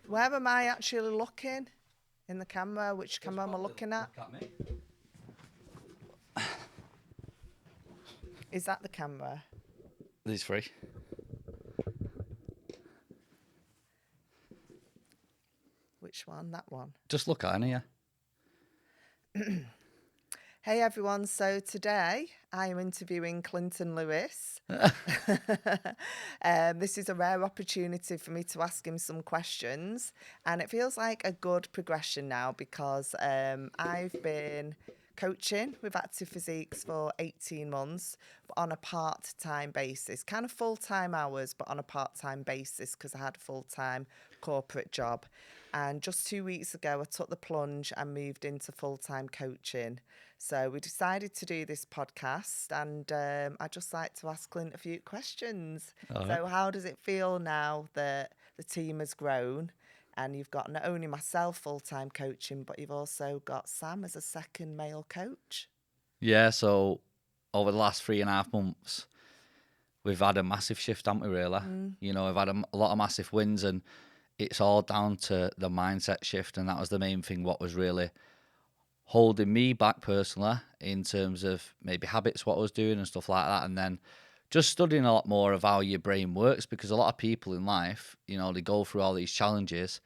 Where am I actually looking in the camera? Which camera am I looking at? Look at me. Is that the camera? These three. Which one? That one. Just look at Annie, yeah. Hey everyone, so today I am interviewing Clinton Lewis. This is a rare opportunity for me to ask him some questions, and it feels like a good progression now because I've been coaching with Active Physiques for 18 months but on a part-time basis, kind of full-time hours but on a part-time basis because I had a full-time corporate job. And just 2 weeks ago, I took the plunge and moved into full-time coaching. So we decided to do this podcast, and I'd just like to ask Clint a few questions. All So right. how does it feel now that the team has grown and you've got not only myself full-time coaching, but you've also got Sam as a second male coach? Yeah, so over the last 3.5 months, we've had a massive shift, haven't we, really? You know, we've had a lot of massive wins, and it's all down to the mindset shift, and that was the main thing, what was really holding me back personally in terms of maybe habits, what I was doing and stuff like that. And then just studying a lot more of how your brain works, because a lot of people in life, you know, they go through all these challenges,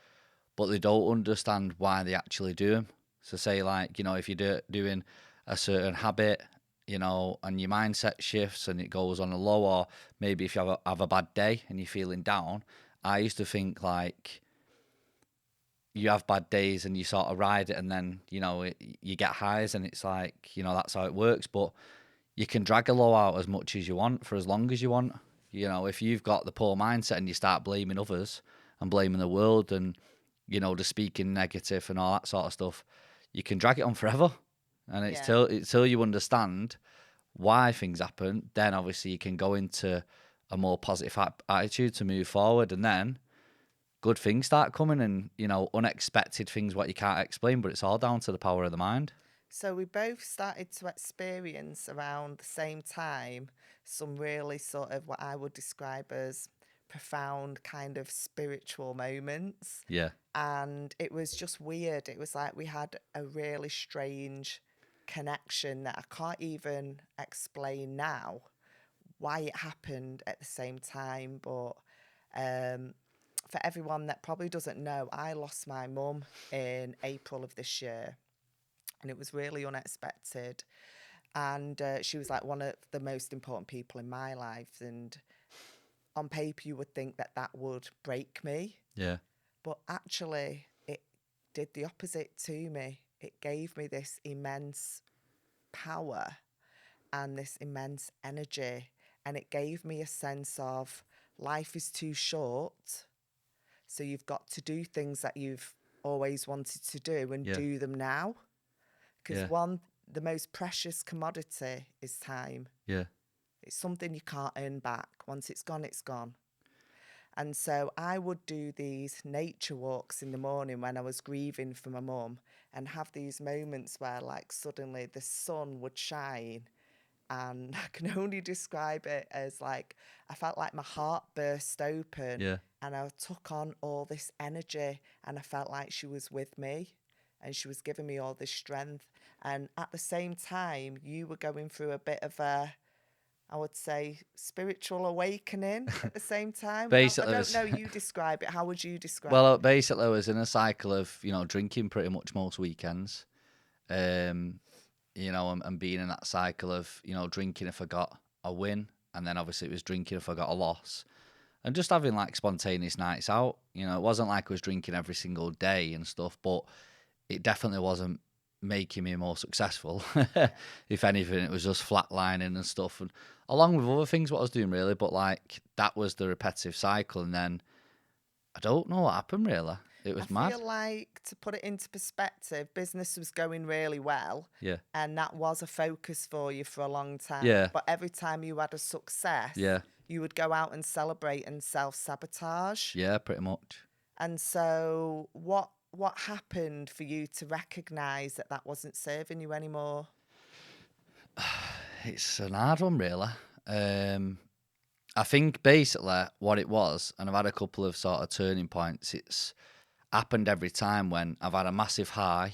but they don't understand why they actually do them. So say like, you know, if you're doing a certain habit, you know, and your mindset shifts and it goes on a low, or maybe if you have a bad day and you're feeling down, I used to think like, you have bad days and you sort of ride it, and then, you know, you get highs, and it's like, you know, that's how it works. But you can drag a low out as much as you want for as long as you want. You know, if you've got the poor mindset and you start blaming others and blaming the world and, you know, the speaking negative and all that sort of stuff, you can drag it on forever. And it's Yeah. till you understand why things happen, then obviously you can go into a more positive attitude to move forward, and then good things start coming, and, you know, unexpected things what you can't explain, but it's all down to the power of the mind. So we both started to experience around the same time some really sort of what I would describe as profound kind of spiritual moments. Yeah. And it was just weird. It was like we had a really strange connection that I can't even explain now why it happened at the same time. But for everyone that probably doesn't know, I lost my mum in April of this year, and it was really unexpected. And she was like one of the most important people in my life. And on paper, you would think that that would break me, Yeah. but actually, it did the opposite to me. It gave me this immense power and this immense energy. And it gave me a sense of life is too short. So you've got to do things that you've always wanted to do and Yeah. do them now. Because Yeah. the most precious commodity is time. Yeah. It's something you can't earn back. Once it's gone, it's gone. And so I would do these nature walks in the morning when I was grieving for my mum, and have these moments where like suddenly the sun would shine, and I can only describe it as like I felt like my heart burst open, Yeah. and I took on all this energy, and I felt like she was with me and she was giving me all this strength. And at the same time, you were going through a bit of a, I would say, spiritual awakening at the same time. I Basically, don't know, you describe it. How would you describe well, it? basically, I was in a cycle of, you know, drinking pretty much most weekends. You know, and being in that cycle of, you know, drinking if I got a win, and then obviously it was drinking if I got a loss, and just having like spontaneous nights out. You know, it wasn't like I was drinking every single day and stuff, but it definitely wasn't making me more successful. If anything, it was just flatlining and stuff, and along with other things what I was doing really. But like that was the repetitive cycle, and then I don't know what happened really. It I was mad. feel like, to put it into perspective, business was going really well, Yeah, and that was a focus for you for a long time. yeah, But every time you had a success, yeah, you would go out and celebrate and self-sabotage. yeah, pretty much. And so what happened for you to recognize that that wasn't serving you anymore? It's an hard one really. I think basically what it was, and I've had a couple of sort of turning points. It's happened every time when I've had a massive high.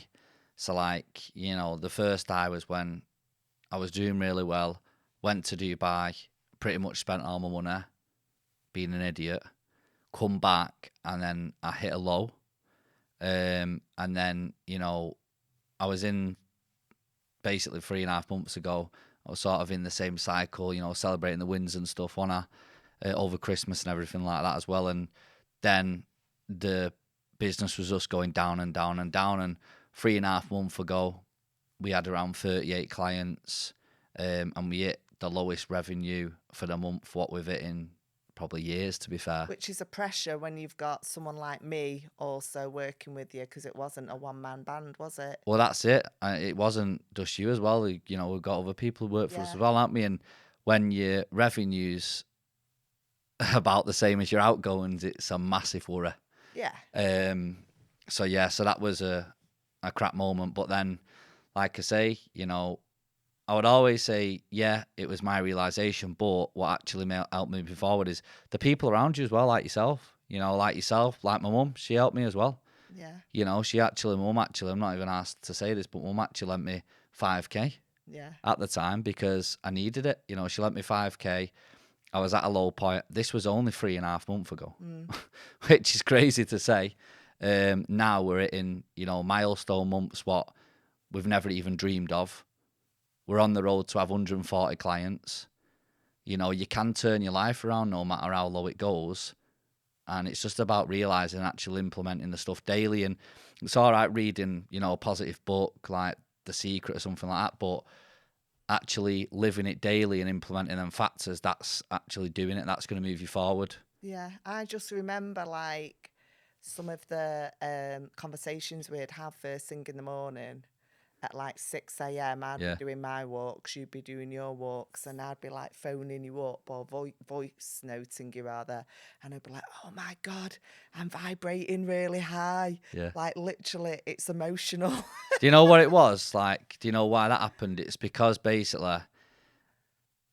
So like, you know, the first high was when I was doing really well, went to Dubai, pretty much spent all my money, being an idiot, come back, and then I hit a low. And then, you know, I was in basically 3.5 months ago. I was sort of in the same cycle, you know, celebrating the wins and stuff on over Christmas and everything like that as well. And then the business was just going down and down and down. And 3.5 months ago, we had around 38 clients, and we hit the lowest revenue for the month, what we've hit in probably years, to be fair. Which is a pressure when you've got someone like me also working with you, because it wasn't a one-man band, was it? Well, that's it. It wasn't just you as well. You know, we've got other people who work for us as well, aren't we? And when your revenue's about the same as your outgoings, it's a massive worry. Yeah. So that was a crap moment. But then, like I say, you know, I would always say, yeah, it was my realization. But what actually helped me move forward is the people around you as well, like yourself. You know, like yourself, like my mum, she helped me as well. Yeah. You know, mum actually, I'm not even asked to say this, but mum actually lent me 5k. Yeah. At the time, because I needed it. You know, she lent me 5k. I was at a low point. This was only 3.5 months ago, which is crazy to say. Now we're in, you know, milestone months, what we've never even dreamed of. We're on the road to have 140 clients. You know, you can turn your life around no matter how low it goes. And it's just about realising and actually implementing the stuff daily. And it's all right reading, you know, a positive book like The Secret or something like that, but actually living it daily and implementing them factors, that's actually doing it. That's going to move you forward. Yeah. I just remember like some of the conversations we'd have first thing in the morning. At like 6 a.m, I'd be doing my walks, you'd be doing your walks, and I'd be like phoning you up or voice noting you rather, and I'd be like, oh my God, I'm vibrating really high. Yeah. Like literally, it's emotional. Do you know what it was? Like, do you know why that happened? It's because basically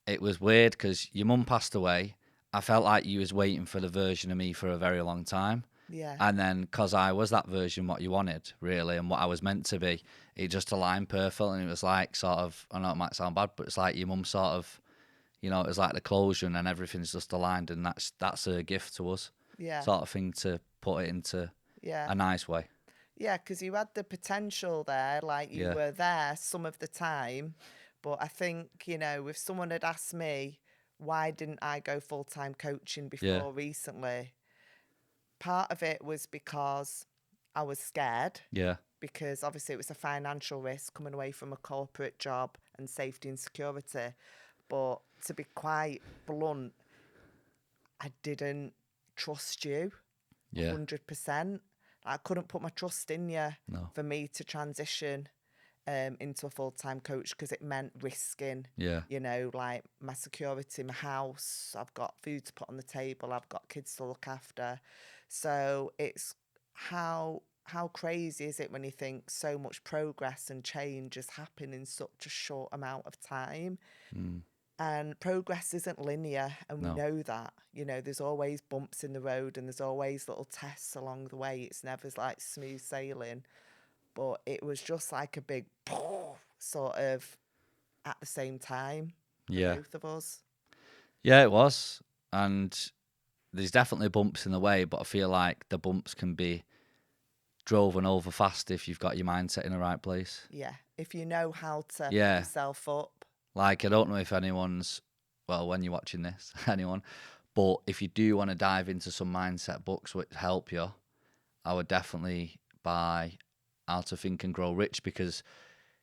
it was weird because your mum passed away. I felt like you was waiting for the version of me for a very long time. Yeah. And then because I was that version, what you wanted, really, and what I was meant to be, it just aligned perfect. And it was like sort of, I know it might sound bad, but it's like your mum sort of, you know, it was like the closure and everything's just aligned. And that's a gift to us. Yeah. Sort of thing to put it into a nice way. Yeah, because you had the potential there, like you were there some of the time. But I think, you know, if someone had asked me, why didn't I go full-time coaching before recently? Part of it was because I was scared. Yeah. Because obviously it was a financial risk coming away from a corporate job and safety and security. But to be quite blunt, I didn't trust you 100%. I couldn't put my trust in you for me to transition into a full-time coach, because it meant risking, you know, like my security, my house, I've got food to put on the table, I've got kids to look after. So it's how crazy is it when you think so much progress and change has happened in such a short amount of time. And progress isn't linear, and we know that. You know, there's always bumps in the road and there's always little tests along the way. It's never like smooth sailing. But it was just like a big sort of at the same time for both of us. Yeah, it was. And there's definitely bumps in the way, but I feel like the bumps can be driven over fast if you've got your mindset in the right place. Yeah, if you know how to pick yourself up. Like, I don't know if anyone's, well, when you're watching this, anyone, but if you do want to dive into some mindset books which help you, I would definitely buy How to Think and Grow Rich, because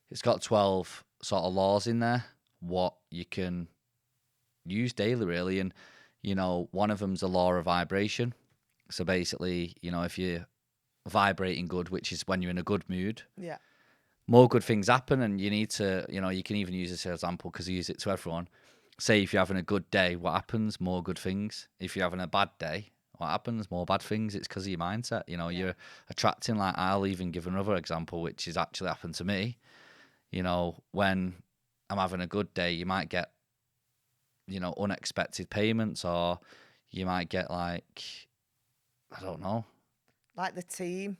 it's got 12 sort of laws in there, what you can use daily, really. And, you know, one of them's the law of vibration. So basically, you know, if you're vibrating good, which is when you're in a good mood, more good things happen. And you need to, you know, you can even use this as an example because I use it to everyone. Say if you're having a good day, what happens? More good things. If you're having a bad day, what happens? More bad things. It's because of your mindset. You know, you're attracting, like, I'll even give another example, which has actually happened to me. You know, when I'm having a good day, you might get, you know, unexpected payments, or you might get, like, I don't know, like the team,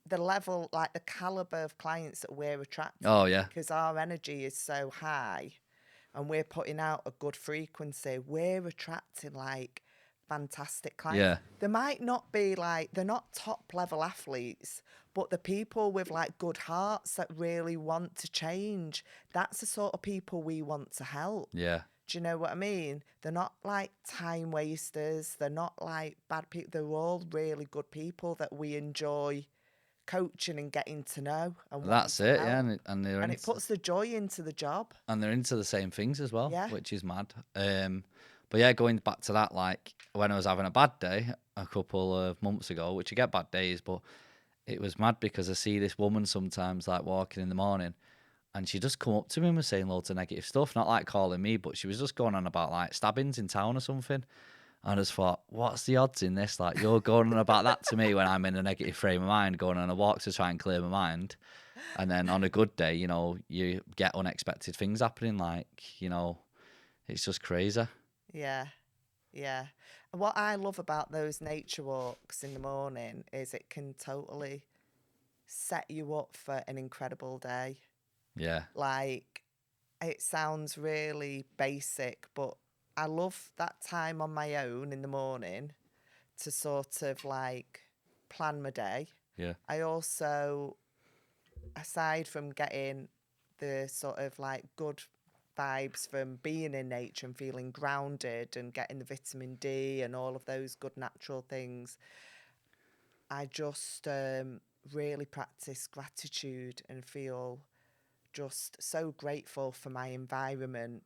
the level, like the caliber of clients that we're attracting. Oh, yeah. Because our energy is so high and we're putting out a good frequency, we're attracting like fantastic clients. Yeah. They might not be like, they're not top level athletes, but the people with like good hearts that really want to change, that's the sort of people we want to help. Yeah. Do you know what I mean? They're not like time wasters. They're not like bad people. They're all really good people that we enjoy coaching and getting to know. And wanting That's to it, yeah. help. And they're And it puts the joy into the job. and they're into the same things as well, Yeah. which is mad. But yeah, going back to that, like when I was having a bad day a couple of months ago, which you get bad days, but it was mad because I see this woman sometimes like walking in the morning, and she just come up to me and was saying loads of negative stuff, not like calling me, but she was just going on about like stabbings in town or something. I just thought, what's the odds in this? Like, you're going on about that to me when I'm in a negative frame of mind, going on a walk to try and clear my mind. And then on a good day, you know, you get unexpected things happening. Like, you know, it's just crazy. Yeah. Yeah. And what I love about those nature walks in the morning is it can totally set you up for an incredible day. Yeah. Like, it sounds really basic, but I love that time on my own in the morning to sort of like plan my day. Yeah. I also, aside from getting the sort of like good vibes from being in nature and feeling grounded and getting the vitamin D and all of those good natural things, I just really practice gratitude and feel just so grateful for my environment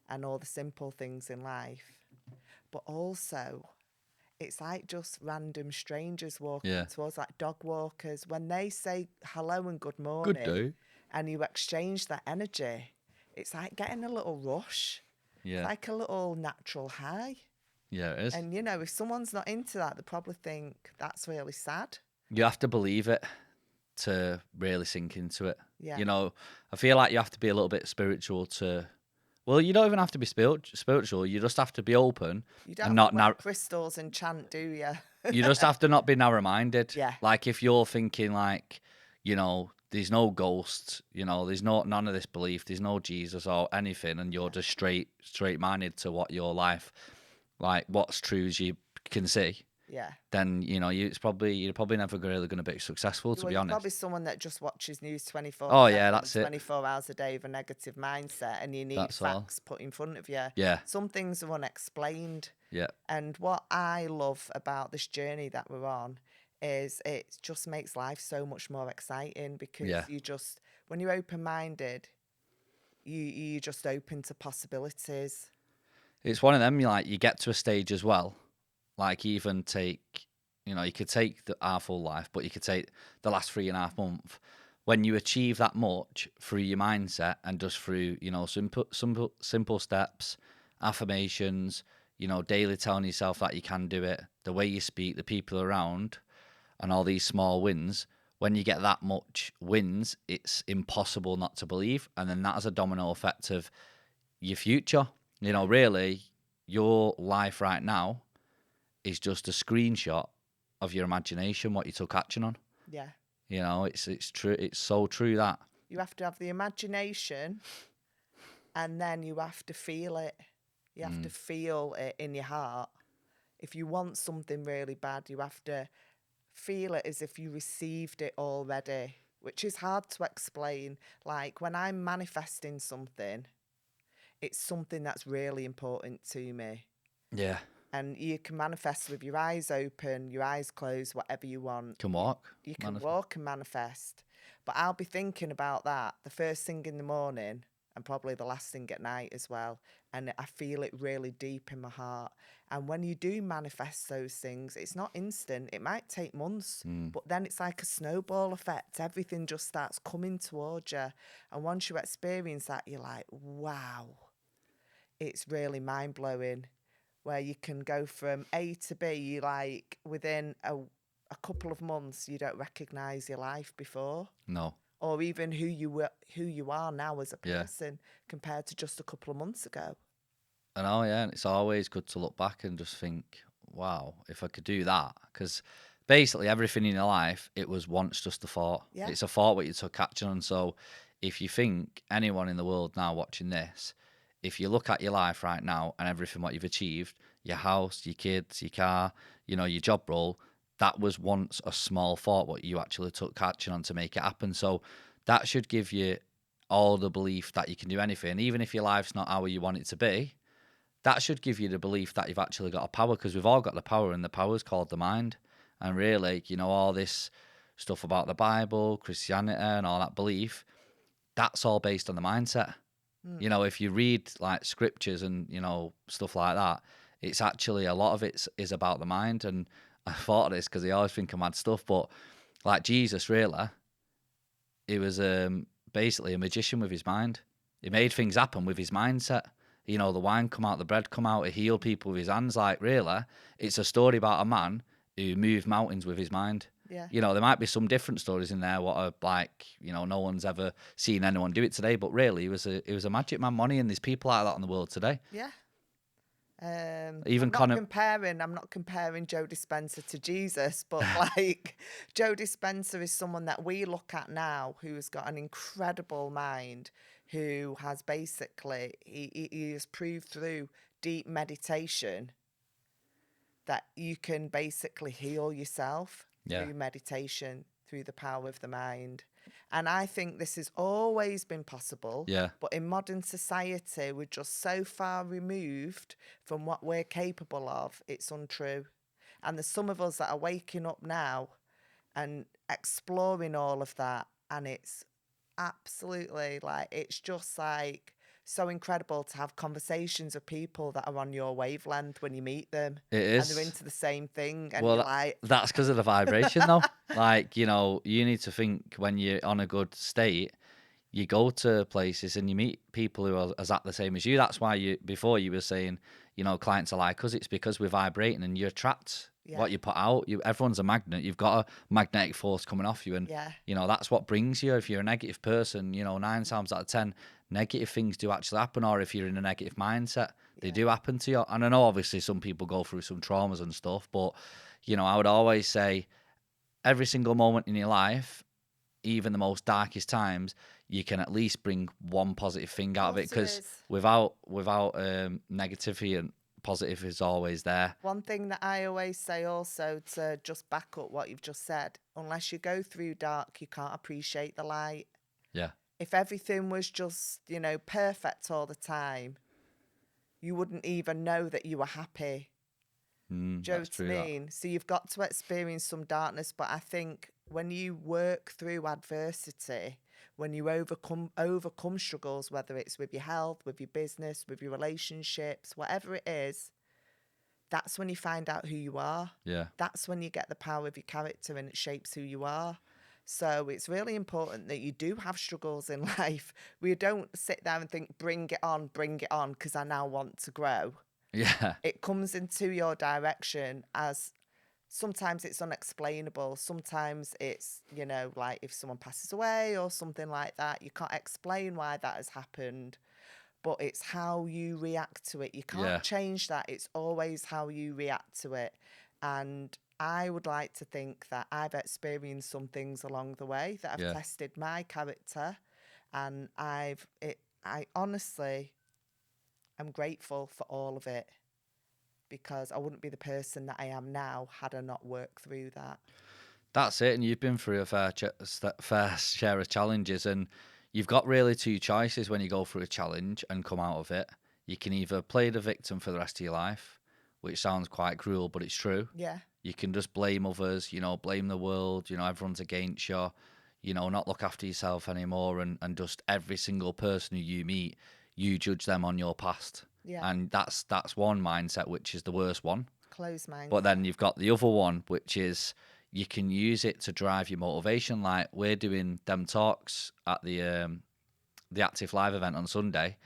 and all the simple things in life. But also, it's like just random strangers walking Yeah. towards, like dog walkers, when they say hello and good morning Good day. and you exchange that energy, it's like getting a little rush. Yeah. It's like a little natural high. Yeah, it is. And, you know, if someone's not into that, they probably think that's really sad. You have to believe it to really sink into it. Yeah. You know, I feel like you have to be a little bit spiritual to. Well, you don't even have to be spiritual. You just have to be open You don't and have to not wear crystals and chant, do you? You just have to not be narrow-minded. Yeah. Like if you're thinking like, you know, there's no ghosts, you know, there's none of this belief, there's no Jesus or anything, and you're just straight-minded to what your life, like what's true as you can see. Yeah. Then you know you're probably never really going to be successful, to Well, be you're honest. probably someone that just watches news 24 Oh yeah, that's it. 24 hours a day with a negative mindset, and you need That's all. facts put in front of you. Yeah, Some things are unexplained. yeah, And what I love about this journey that we're on is it just makes life so much more exciting because Yeah. you just, when you're open-minded, you just open to possibilities. it's one of them. You get to a stage as well. Like even take, you know, you could take our full life, but you could take the last 3.5 months. When you achieve that much through your mindset and just through, you know, simple steps, affirmations, you know, daily telling yourself that you can do it, the way you speak, the people around, and all these small wins. When you get that much wins, it's impossible not to believe, and then that has a domino effect of your future. You know, really, your life right now is just a screenshot of your imagination, what you took action on. Yeah. You know, it's true. It's so true that. You have to have the imagination and then you have to feel it. You have to feel it in your heart. If you want something really bad, you have to feel it as if you received it already, which is hard to explain. Like when I'm manifesting something, it's something that's really important to me. Yeah. And you can manifest with your eyes open, your eyes closed, whatever you want. Can walk. You can walk and manifest. But I'll be thinking about that the first thing in the morning and probably the last thing at night as well. And I feel it really deep in my heart. And when you do manifest those things, it's not instant. It might take months, but then it's like a snowball effect. Everything just starts coming towards you. And once you experience that, you're like, wow, it's really mind-blowing. Where you can go from A to B, like within a couple of months, you don't recognise your life before, No. or even who you are now as a person compared to just a couple of months ago. I know, yeah. And it's always good to look back and just think, wow, if I could do that, because basically everything in your life, it was once just a thought. Yeah. It's a thought what you took action on. So if you think anyone in the world now watching this, if you look at your life right now and everything what you've achieved, your house, your kids, your car, your job role, that was once a small thought what you actually took action on to make it happen. So that should give you all the belief that you can do anything, even if your life's not how you want it to be. That should give you the belief that you've actually got a power, because we've all got the power, and the power is called the mind. And really, all this stuff about the Bible, Christianity, and all that belief, that's all based on the mindset. If you read like scriptures and, stuff like that, it's actually a lot of it is about the mind. And I thought of this because I always think of mad stuff, but like Jesus, really, he was basically a magician with his mind. He made things happen with his mindset. The wine come out, the bread come out, he healed people with his hands. Like, really, it's a story about a man who moved mountains with his mind. Yeah. There might be some different stories in there what are like, no one's ever seen anyone do it today, but really he was a magic man, money, and there's people like that in the world today. Yeah. Even I'm not comparing Joe Dispenza to Jesus, but like Joe Dispenza is someone that we look at now who's got an incredible mind, who has basically he has proved through deep meditation that you can basically heal yourself through meditation, through the power of the mind. And I think this has always been possible. Yeah. But in modern society, we're just so far removed from what we're capable of, it's untrue. And there's some of us that are waking up now and exploring all of that. And it's absolutely it's just so incredible to have conversations with people that are on your wavelength when you meet them. It is. And they're into the same thing. And Well, you're that's because of the vibration, though. You need to think when you're on a good state, you go to places and you meet people who are exactly the same as you. That's why before you were saying, clients are like us. It's because we're vibrating and you attract what you put out. Everyone's a magnet. You've got a magnetic force coming off you. And, that's what brings you. If you're a negative person, 9 times out of 10, negative things do actually happen. Or if you're in a negative mindset, they do happen to you. And I know obviously some people go through some traumas and stuff, but, I would always say every single moment in your life, even the most darkest times, you can at least bring one positive thing out of it, because without negativity, and positive is always there. One thing that I always say also, to just back up what you've just said, unless you go through dark, you can't appreciate the light. Yeah. If everything was just, perfect all the time, you wouldn't even know that you were happy. Do you know what I mean? So you've got to experience some darkness, but I think when you work through adversity, when you overcome struggles, whether it's with your health, with your business, with your relationships, whatever it is, that's when you find out who you are. Yeah. That's when you get the power of your character, and it shapes who you are. So it's really important that you do have struggles in life. We don't sit there and think, bring it on, because I now want to grow. Yeah. It comes into your direction as sometimes it's unexplainable. Sometimes it's, if someone passes away or something like that, you can't explain why that has happened, but it's how you react to it. You can't change that. It's always how you react to it. And I would like to think that I've experienced some things along the way that have tested my character, and I honestly am grateful for all of it, because I wouldn't be the person that I am now had I not worked through that. That's it. And you've been through a fair share of challenges, and you've got really two choices when you go through a challenge and come out of it. You can either play the victim for the rest of your life, which sounds quite cruel, but it's true. Yeah. You can just blame others, blame the world, everyone's against you, not look after yourself anymore, and just every single person who you meet, you judge them on your past. Yeah. And that's one mindset, which is the worst one. Closed mindset. But then you've got the other one, which is you can use it to drive your motivation. Like we're doing them talks at the Active Live event on Sunday.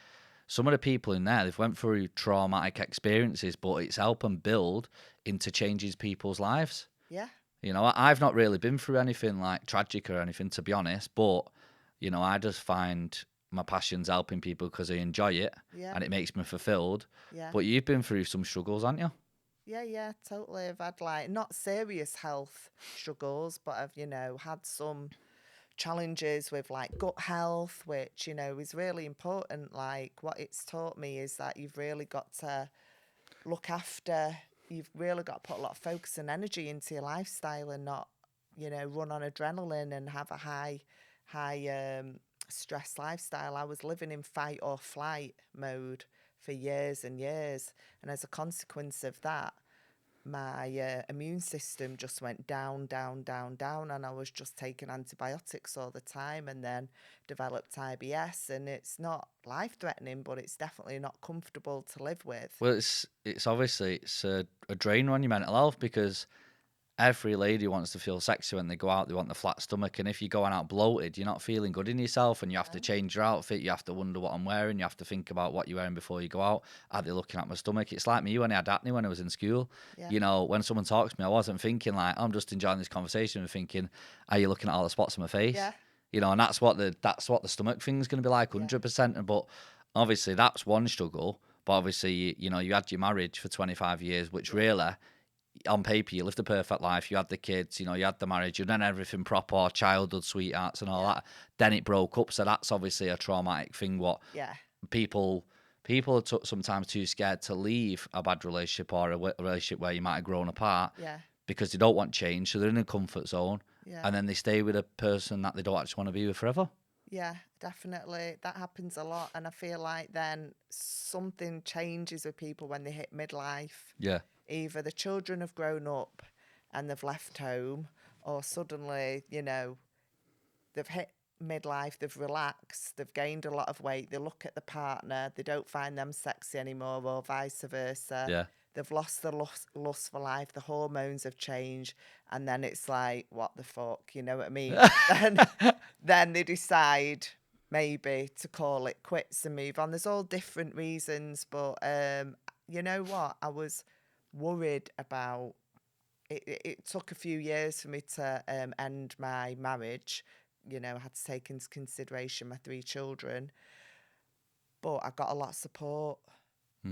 Some of the people in there, they've went through traumatic experiences, but it's helping build into changes people's lives. Yeah. I've not really been through anything like tragic or anything, to be honest, but, I just find my passion's helping people because I enjoy it and it makes me fulfilled. Yeah. But you've been through some struggles, haven't you? Yeah, totally. I've had like not serious health struggles, but I've, had some challenges with like gut health, which, is really important. Like what it's taught me is that you've really got to look after, you've really got to put a lot of focus and energy into your lifestyle and not, run on adrenaline and have a high stress lifestyle. I was living in fight or flight mode for years and years. And as a consequence of that, my immune system just went down, down, down, down, and I was just taking antibiotics all the time, and then developed IBS. And it's not life threatening, but it's definitely not comfortable to live with. Well, it's obviously it's a drain on your mental health because every lady wants to feel sexy when they go out. They want the flat stomach, and if you're going out bloated, you're not feeling good in yourself, and you have to change your outfit. You have to wonder what I'm wearing. You have to think about what you're wearing before you go out. Are they looking at my stomach? It's like me when I had acne when I was in school. Yeah. You know, when someone talks to me, I wasn't thinking like I'm just enjoying this conversation. I'm thinking, are you looking at all the spots on my face? Yeah. You know, and that's what the stomach thing's going to be like, 100%. And but obviously that's one struggle. But obviously, you had your marriage for 25 years, which really, on paper, you lived a perfect life. You had the kids, you had the marriage, you'd done everything proper, childhood, sweethearts, and all that. Then it broke up, so that's obviously a traumatic thing. What Yeah. people are sometimes too scared to leave a bad relationship or a relationship where you might have grown apart Yeah. because they don't want change, so they're in a comfort zone, Yeah. and then they stay with a person that they don't actually want to be with forever. Yeah, definitely. That happens a lot. And I feel like then something changes with people when they hit midlife. Yeah, Either the children have grown up and they've left home, or suddenly, they've hit midlife, they've relaxed, they've gained a lot of weight, they look at the partner, they don't find them sexy anymore, or vice versa. yeah, They've lost the lust for life, the hormones have changed, and then it's like, what the fuck, you know what I mean? then they decide maybe to call it quits and move on. There's all different reasons, but you know what? I was worried about it. It took a few years for me to end my marriage. I had to take into consideration my 3 children, but I got a lot of support.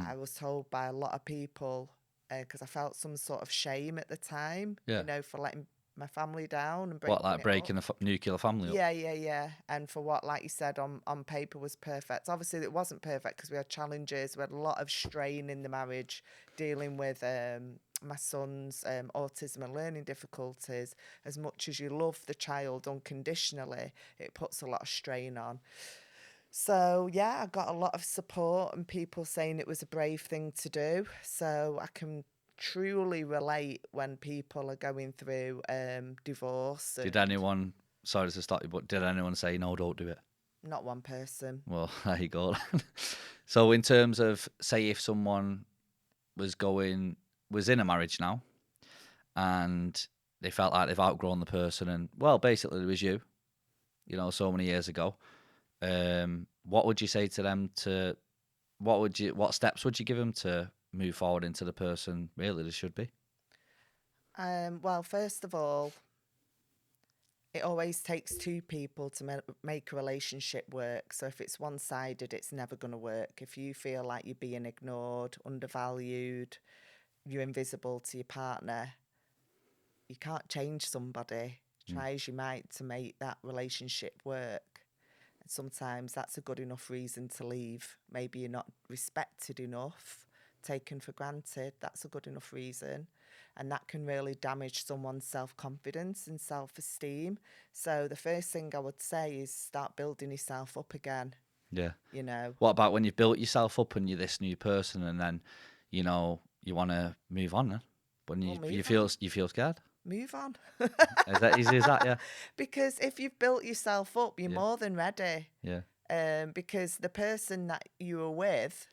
I was told by a lot of people because I felt some sort of shame at the time, yeah. for letting my family down and What, breaking like it breaking up. the nuclear family up? Yeah. And for what, like you said, on paper was perfect. Obviously, it wasn't perfect because we had challenges. We had a lot of strain in the marriage, dealing with my son's autism and learning difficulties. As much as you love the child unconditionally, it puts a lot of strain on. So, yeah, I got a lot of support and people saying it was a brave thing to do. So, I can truly relate when people are going through divorce. Did anyone, sorry to stop you, but did anyone say, no, don't do it? Not one person. Well, there you go. So in terms of, say, if someone was in a marriage now and they felt like they've outgrown the person and, well, basically it was you, so many years ago, what would you say to them what steps would you give them to move forward into the person really they should be? Well, first of all, it always takes 2 people to make a relationship work. So if it's one-sided, it's never going to work. If you feel like you're being ignored, undervalued, you're invisible to your partner, you can't change somebody. Try as you might to make that relationship work. And sometimes that's a good enough reason to leave. Maybe you're not respected enough, taken for granted. That's a good enough reason. And that can really damage someone's self-confidence and self-esteem. So the first thing I would say is start building yourself up again. Yeah. You know, What about when you've built yourself up and you're this new person and then, you want to move on then? When Well, you move feel scared? move on. Is that easy as that? Yeah. Because if you've built yourself up, you're Yeah. more than ready. Yeah. Because the person that you were with,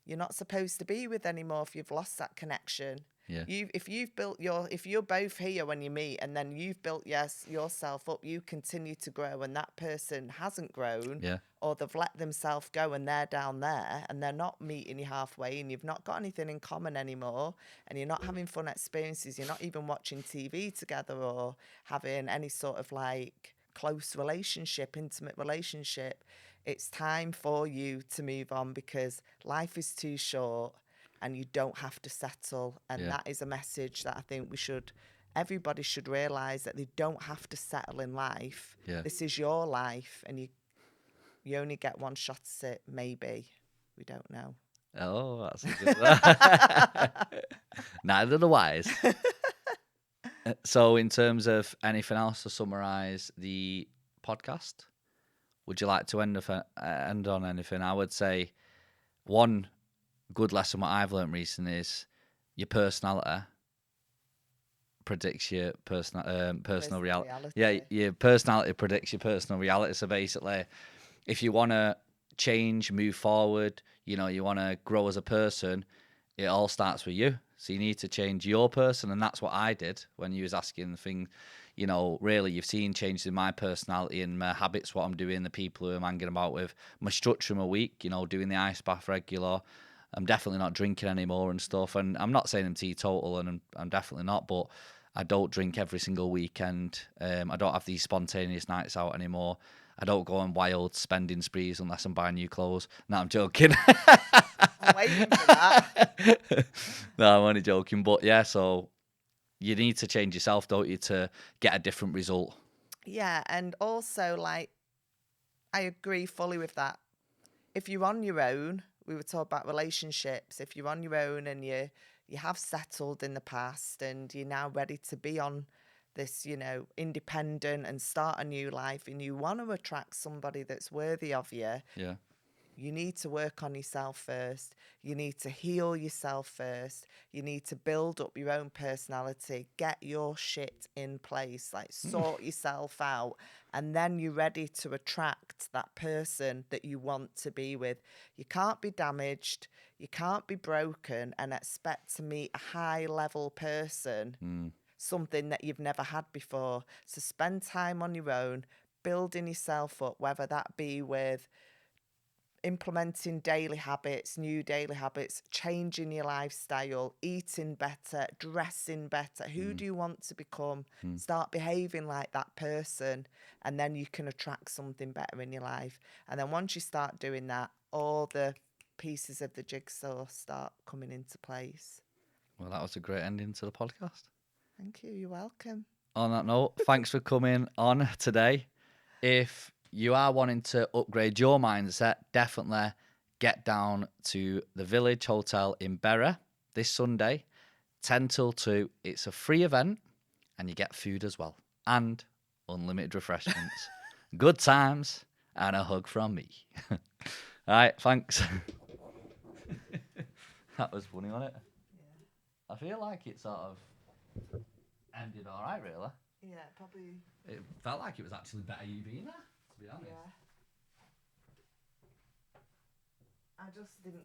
you're not supposed to be with anymore if you've lost that connection. Yeah. If you're both here when you meet and then you've built yourself up, you continue to grow and that person hasn't grown, Yeah. or they've let themselves go and they're down there and they're not meeting you halfway and you've not got anything in common anymore and you're not having fun experiences, you're not even watching TV together or having any sort of like close relationship, intimate relationship. It's time for you to move on because life is too short. and you don't have to settle. And Yeah. that is a message that I think everybody should realise, that they don't have to settle in life. Yeah. This is your life, and you only get one shot at it, maybe. We don't know. Oh, that's a good one. Neither the wise. So, in terms of anything else to summarise the podcast, would you like to end on anything? I would say one good lesson what I've learned recently is your personality predicts your personal reality. Yeah, your personality predicts your personal reality. So basically, if you want to change, move forward, you want to grow as a person, it all starts with you. So you need to change your person, and that's what I did when you was asking the thing. Really, you've seen changes in my personality and my habits, what I'm doing, the people who I'm hanging about with, my structure of my week, doing the ice bath regular. I'm definitely not drinking anymore and stuff. And I'm not saying I'm teetotal, and I'm definitely not, but I don't drink every single weekend. I don't have these spontaneous nights out anymore. I don't go on wild spending sprees unless I'm buying new clothes. No, I'm joking. I'm waiting for that. No, I'm only joking. But yeah, so you need to change yourself, don't you, to get a different result. Yeah, and also, like, I agree fully with that. If you're on your own, we were talking about relationships. If you're on your own and you have settled in the past and you're now ready to be on this, independent and start a new life, and you want to attract somebody that's worthy of you, Yeah. you need to work on yourself first. You need to heal yourself first. You need to build up your own personality. Get your shit in place. Like, sort yourself out. And then you're ready to attract that person that you want to be with. You can't be damaged. You can't be broken and expect to meet a high-level person, something that you've never had before. So spend time on your own, building yourself up, whether that be with implementing daily habits, new daily habits, changing your lifestyle, eating better, dressing better. Who do you want to become? Start behaving like that person, and then you can attract something better in your life. And then once you start doing that, all the pieces of the jigsaw start coming into place. Well, that was a great ending to the podcast. Thank you. You're welcome. On that note, thanks for coming on today. If you are wanting to upgrade your mindset, definitely get down to the Village Hotel in Berra this Sunday, 10 till 2. It's a free event and you get food as well and unlimited refreshments. Good times and a hug from me. All right, thanks. That was funny, wasn't it? Yeah. I feel like it sort of ended all right, really. Yeah, probably. It felt like it was actually better you being there, to be honest. Yeah. I just didn't